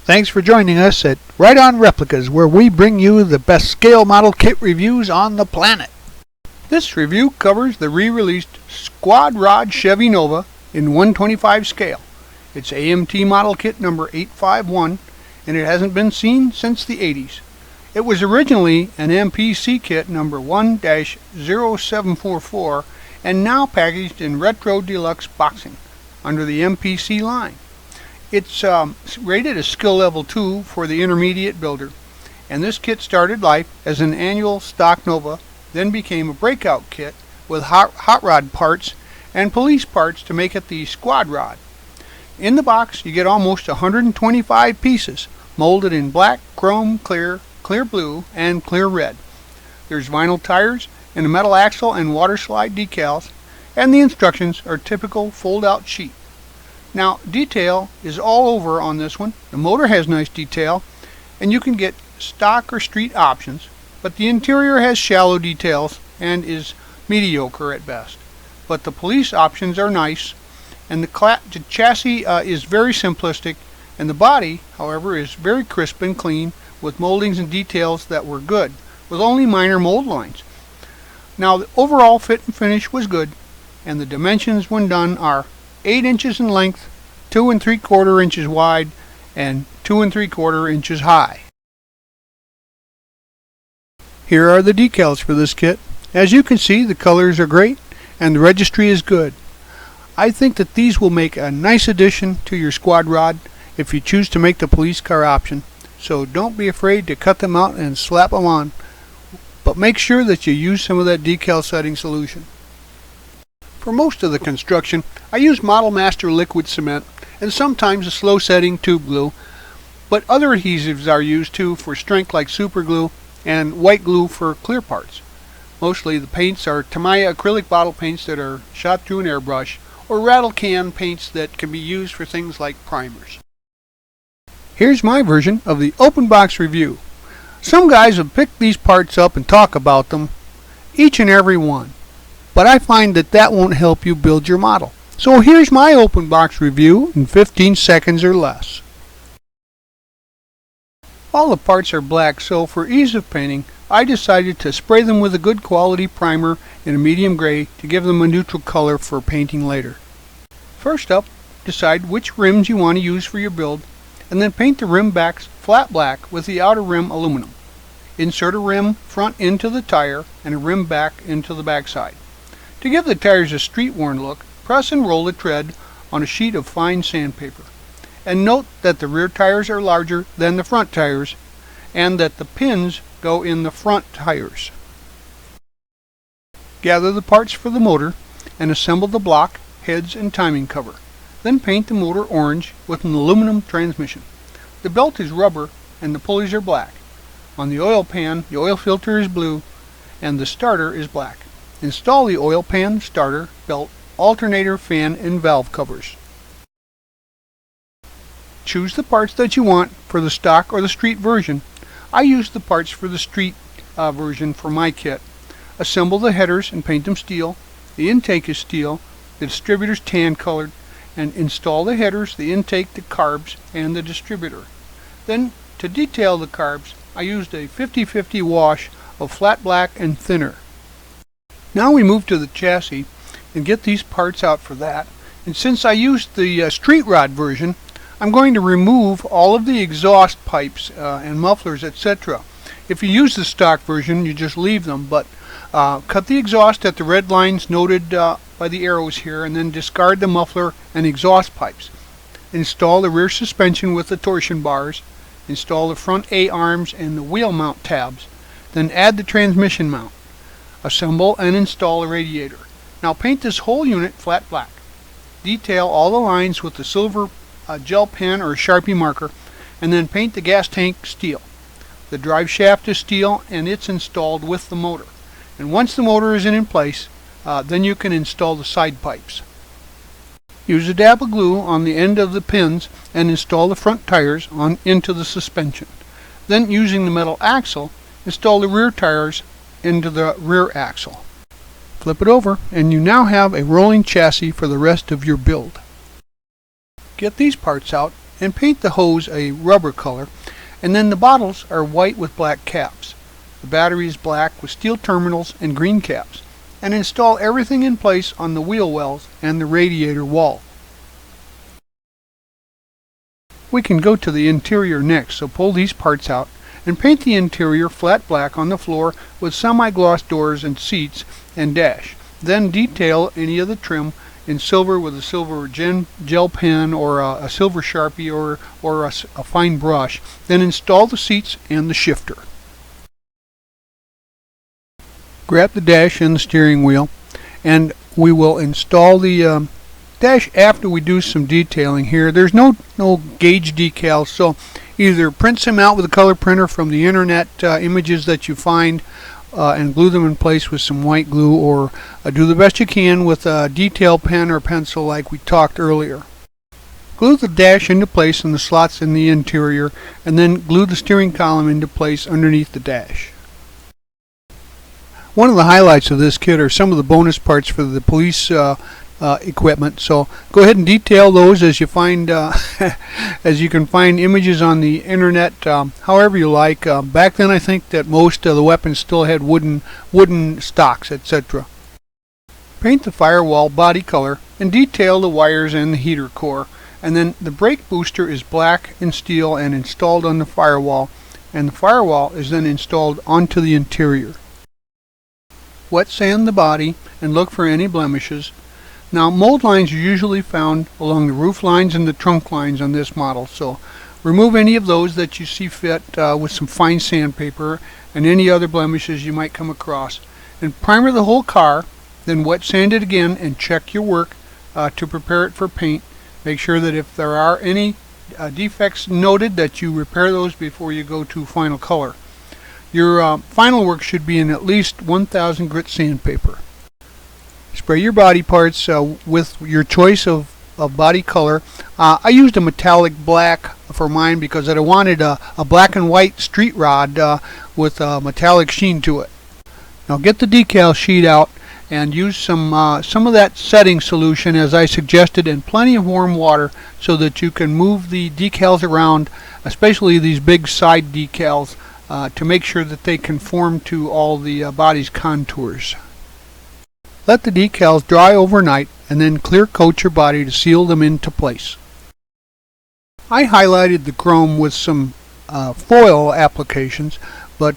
Thanks for joining us at Right On Replicas, where we bring you the best scale model kit reviews on the planet. This review covers the re-released Squad Rod Chevy Nova in 125 scale. It's AMT model kit number 851, and it hasn't been seen since the 80s. It was originally an MPC kit number 1-0744 and now packaged in Retro Deluxe boxing under the MPC line. It's rated as skill level 2 for the intermediate builder, and this kit started life as an annual stock Nova, then became a breakout kit with hot rod parts and police parts to make it the Squad Rod. In the box you get almost 125 pieces molded in black, chrome, clear blue, and clear red. There's vinyl tires and a metal axle and water slide decals, and the instructions are typical fold-out sheet. Now, detail is all over on this one. The motor has nice detail, and you can get stock or street options, but the interior has shallow details and is mediocre at best. But the police options are nice, and the chassis is very simplistic, and the body, however, is very crisp and clean with moldings and details that were good, with only minor mold lines. Now, the overall fit and finish was good, and the dimensions when done are 8 inches in length, 2 3/4 inches wide, and 2 3/4 inches high. Here are the decals for this kit. As you can see, the colors are great and the registry is good. I think that these will make a nice addition to your Squad Rod if you choose to make the police car option, so don't be afraid to cut them out and slap them on, but make sure that you use some of that decal setting solution. For most of the construction, I use Model Master liquid cement and sometimes a slow setting tube glue, but other adhesives are used too for strength like super glue and white glue for clear parts. Mostly the paints are Tamiya acrylic bottle paints that are shot through an airbrush, or rattle can paints that can be used for things like primers. Here's my version of the open box review. Some guys have picked these parts up and talk about them, each and every one. But I find that that won't help you build your model. So here's my open box review in 15 seconds or less. All the parts are black, so for ease of painting, I decided to spray them with a good quality primer in a medium gray to give them a neutral color for painting later. First up, decide which rims you want to use for your build, and then paint the rim backs flat black with the outer rim aluminum. Insert a rim front into the tire and a rim back into the backside. To give the tires a street-worn look, press and roll the tread on a sheet of fine sandpaper. And note that the rear tires are larger than the front tires, and that the pins go in the front tires. Gather the parts for the motor and assemble the block, heads, and timing cover. Then paint the motor orange with an aluminum transmission. The belt is rubber and the pulleys are black. On the oil pan, the oil filter is blue and the starter is black. Install the oil pan, starter, belt, alternator, fan, and valve covers. Choose the parts that you want for the stock or the street version. I used the parts for the street version for my kit. Assemble the headers and paint them steel. The intake is steel. The distributor's tan colored. And install the headers, the intake, the carbs, and the distributor. Then, to detail the carbs, I used a 50-50 wash of flat black and thinner. Now we move to the chassis and get these parts out for that. And since I used the street rod version, I'm going to remove all of the exhaust pipes and mufflers, etc. If you use the stock version, you just leave them, but cut the exhaust at the red lines noted by the arrows here, and then discard the muffler and exhaust pipes. Install the rear suspension with the torsion bars. Install the front A-arms and the wheel mount tabs. Then add the transmission mount. Assemble and install a radiator. Now paint this whole unit flat black. Detail all the lines with the silver gel pen or Sharpie marker, and then paint the gas tank steel. The drive shaft is steel and it's installed with the motor. And once the motor is in place, then you can install the side pipes. Use a dab of glue on the end of the pins and install the front tires into the suspension. Then using the metal axle, install the rear tires into the rear axle. Flip it over and you now have a rolling chassis for the rest of your build. Get these parts out and paint the hose a rubber color, and then the bottles are white with black caps. The battery is black with steel terminals and green caps, and install everything in place on the wheel wells and the radiator wall. We can go to the interior next, so pull these parts out and paint the interior flat black on the floor with semi-gloss doors and seats and dash. Then detail any of the trim in silver with a silver gel pen or a silver Sharpie or a fine brush. Then install the seats and the shifter. Grab the dash and the steering wheel, and we will install the dash after we do some detailing here. There's no gauge decals, so either print some out with a color printer from the internet images that you find and glue them in place with some white glue, or do the best you can with a detail pen or pencil like we talked earlier. Glue the dash into place in the slots in the interior, and then glue the steering column into place underneath the dash. One of the highlights of this kit are some of the bonus parts for the police equipment, so go ahead and detail those as you find as you can find images on the internet, however you like. Back then I think that most of the weapons still had wooden stocks, etc. Paint the firewall body color and detail the wires and the heater core, and then the brake booster is black and steel and installed on the firewall, and the firewall is then installed onto the interior. Wet sand the body and look for any blemishes. Now, mold lines are usually found along the roof lines and the trunk lines on this model, so remove any of those that you see fit with some fine sandpaper and any other blemishes you might come across. And primer the whole car, then wet sand it again and check your work to prepare it for paint. Make sure that if there are any defects noted that you repair those before you go to final color. Your final work should be in at least 1000 grit sandpaper. Spray your body parts with your choice of body color. I used a metallic black for mine because I wanted a black and white street rod with a metallic sheen to it. Now get the decal sheet out and use some of that setting solution as I suggested, and plenty of warm water so that you can move the decals around, especially these big side decals, to make sure that they conform to all the body's contours. Let the decals dry overnight and then clear coat your body to seal them into place. I highlighted the chrome with some foil applications, but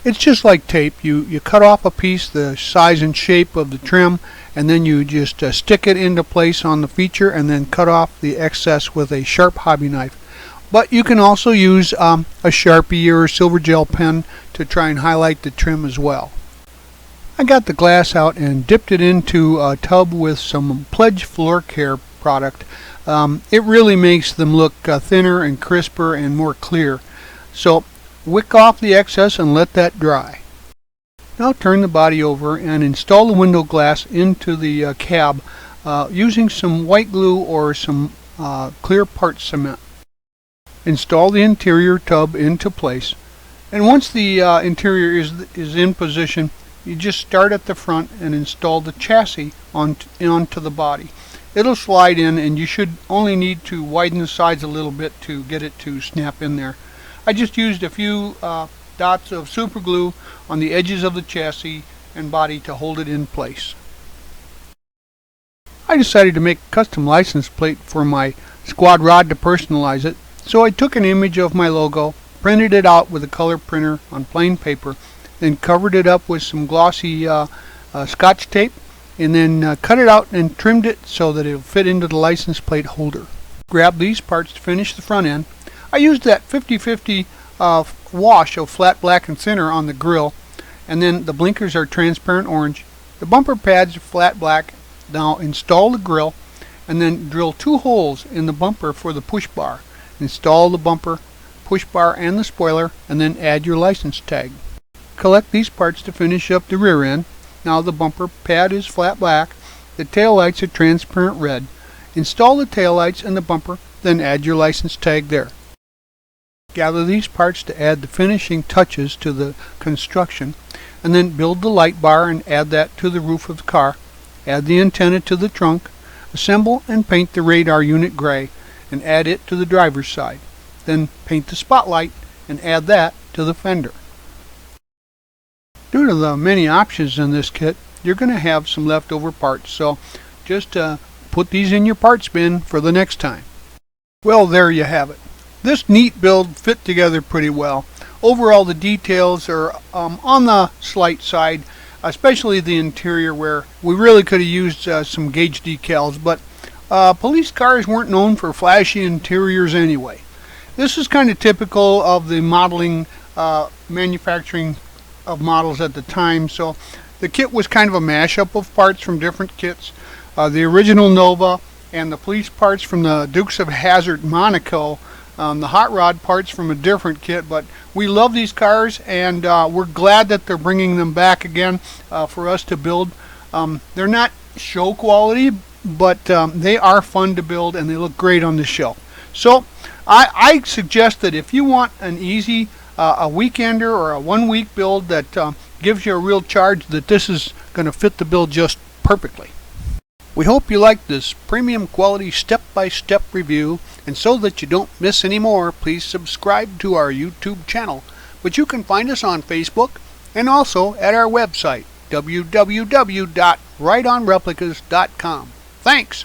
it's just like tape. You cut off a piece the size and shape of the trim, and then you just stick it into place on the feature and then cut off the excess with a sharp hobby knife. But you can also use a Sharpie or a silver gel pen to try and highlight the trim as well. I got the glass out and dipped it into a tub with some Pledge Floor Care product. It really makes them look thinner and crisper and more clear. So wick off the excess and let that dry. Now turn the body over and install the window glass into the cab using some white glue or some clear part cement. Install the interior tub into place, and once the interior is in position, you just start at the front and install the chassis onto the body. It'll slide in, and you should only need to widen the sides a little bit to get it to snap in there. I just used a few dots of super glue on the edges of the chassis and body to hold it in place. I decided to make a custom license plate for my squad rod to personalize it, so I took an image of my logo, printed it out with a color printer on plain paper, then covered it up with some glossy scotch tape, and then cut it out and trimmed it so that it will fit into the license plate holder. Grab these parts to finish the front end. I used that 50-50 wash of flat black and thinner on the grill, and then the blinkers are transparent orange. The bumper pads are flat black. Now install the grill and then drill 2 holes in the bumper for the push bar. Install the bumper, push bar, and the spoiler, and then add your license tag. Collect these parts to finish up the rear end. Now the bumper pad is flat black, the tail lights are transparent red. Install the tail lights and the bumper, then add your license tag there. Gather these parts to add the finishing touches to the construction, and then build the light bar and add that to the roof of the car. Add the antenna to the trunk. Assemble and paint the radar unit gray, and add it to the driver's side. Then paint the spotlight and add that to the fender. Due to the many options in this kit, you're going to have some leftover parts, so just put these in your parts bin for the next time. Well, there you have it. This neat build fit together pretty well. Overall, the details are on the slight side, especially the interior, where we really could have used some gauge decals, but police cars weren't known for flashy interiors anyway. This is kind of typical of the modeling, manufacturing of models at the time, so the kit was kind of a mashup of parts from different kits. The original Nova and the police parts from the Dukes of Hazzard Monaco, the hot rod parts from a different kit, but we love these cars, and we're glad that they're bringing them back again for us to build. They're not show quality, but they are fun to build and they look great on the show. So I suggest that if you want an easy a weekender or a 1 week build that gives you a real charge, that this is going to fit the bill just perfectly. We hope you like this premium quality step-by-step review, and so that you don't miss any more, please subscribe to our YouTube channel. But you can find us on Facebook and also at our website, www.rightonreplicas.com. Thanks!